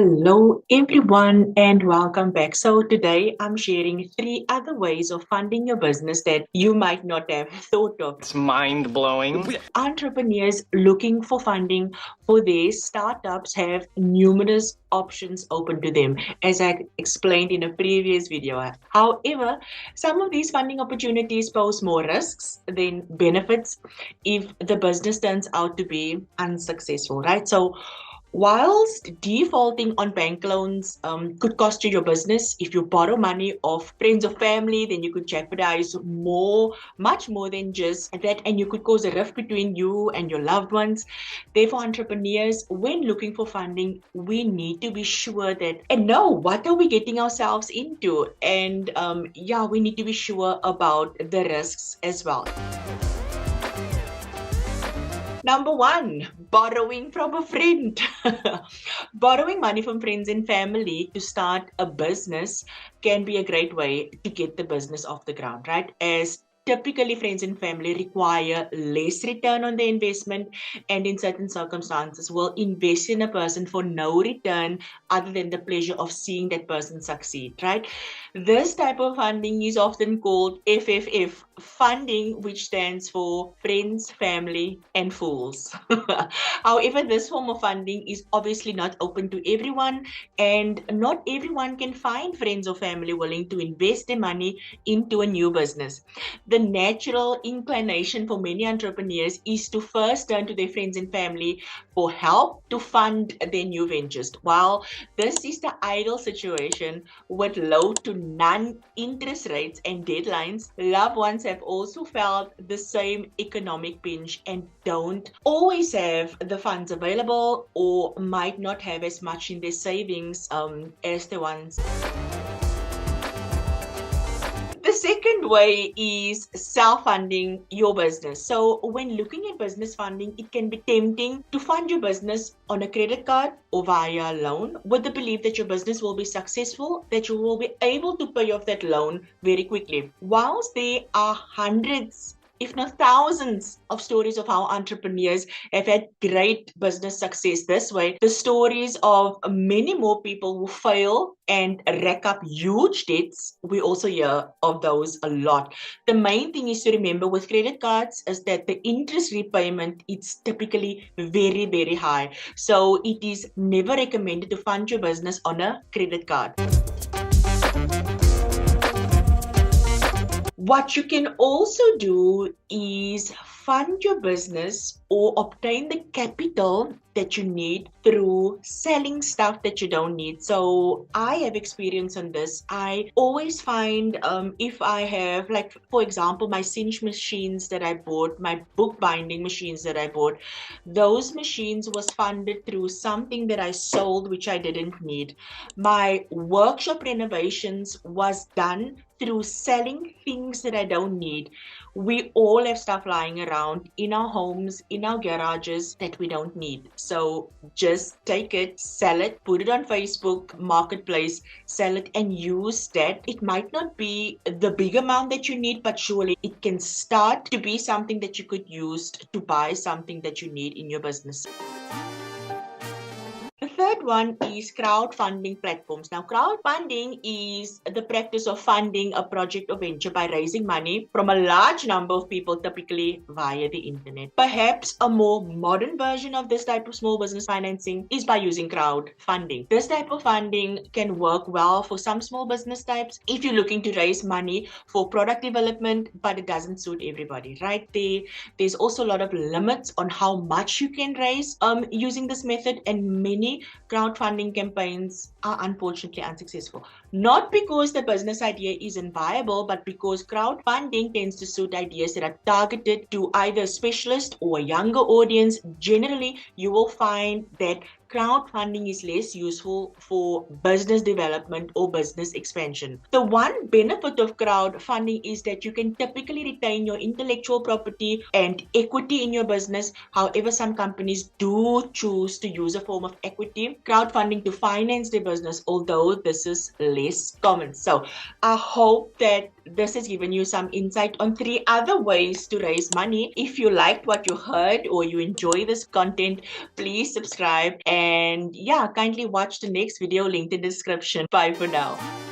Hello, everyone, and welcome back. So, today I'm sharing 3 other ways of funding your business that you might not have thought of. It's mind-blowing. Entrepreneurs looking for funding for their startups have numerous options open to them, as I explained in a previous video. However, some of these funding opportunities pose more risks than benefits if the business turns out to be unsuccessful, right? So, whilst defaulting on bank loans could cost you your business, if you borrow money of friends or family, then you could jeopardize much more than just that, and you could cause a rift between you and your loved ones. Therefore, entrepreneurs, when looking for funding, we need to be sure that and know what are we getting ourselves into, and we need to be sure about the risks as well. Number one, borrowing from a friend. Borrowing money from friends and family to start a business can be a great way to get the business off the ground, right? As typically friends and family require less return on the investment, and in certain circumstances will invest in a person for no return other than the pleasure of seeing that person succeed, right? This type of funding is often called FFF funding, which stands for friends, family, and fools. However, this form of funding is obviously not open to everyone, and not everyone can find friends or family willing to invest their money into a new business. The natural inclination for many entrepreneurs is to first turn to their friends and family for help to fund their new ventures. While this is the ideal situation with low to none interest rates and deadlines, loved ones have also felt the same economic pinch and don't always have the funds available, or might not have as much in their savings as the ones. The second way is self-funding your business. So when looking at business funding, it can be tempting to fund your business on a credit card or via a loan with the belief that your business will be successful, that you will be able to pay off that loan very quickly. Whilst there are hundreds, if not thousands, of stories of how entrepreneurs have had great business success this way, the stories of many more people who fail and rack up huge debts, we also hear of those a lot. The main thing is to remember with credit cards is that the interest repayment is typically very, very high. So it is never recommended to fund your business on a credit card. What you can also do is fund your business or obtain the capital that you need through selling stuff that you don't need. So I have experience on this. I always find if I have, like, for example, my cinch machines that I bought, my bookbinding machines that I bought, those machines was funded through something that I sold which I didn't need. My workshop renovations was done through selling things that I don't need. We all have stuff lying around in our homes, in our garages that we don't need. So just take it, sell it, put it on Facebook Marketplace, sell it and use that. It might not be the big amount that you need, but surely it can start to be something that you could use to buy something that you need in your business. The third one is crowdfunding platforms. Now, crowdfunding is the practice of funding a project or venture by raising money from a large number of people, typically via the internet. Perhaps a more modern version of this type of small business financing is by using crowdfunding. This type of funding can work well for some small business types if you're looking to raise money for product development, but it doesn't suit everybody, right? There's also a lot of limits on how much you can raise using this method, and many crowdfunding campaigns are unfortunately unsuccessful. Not because the business idea isn't viable, but because crowdfunding tends to suit ideas that are targeted to either a specialist or a younger audience. Generally, you will find that crowdfunding is less useful for business development or business expansion. The one benefit of crowdfunding is that you can typically retain your intellectual property and equity in your business. However, some companies do choose to use a form of equity, crowdfunding, to finance their business, although this is less less common. So I hope that this has given you some insight on 3 other ways to raise money. If you liked what you heard or you enjoy this content, please subscribe, and yeah, kindly watch the next video linked in the description. Bye for now.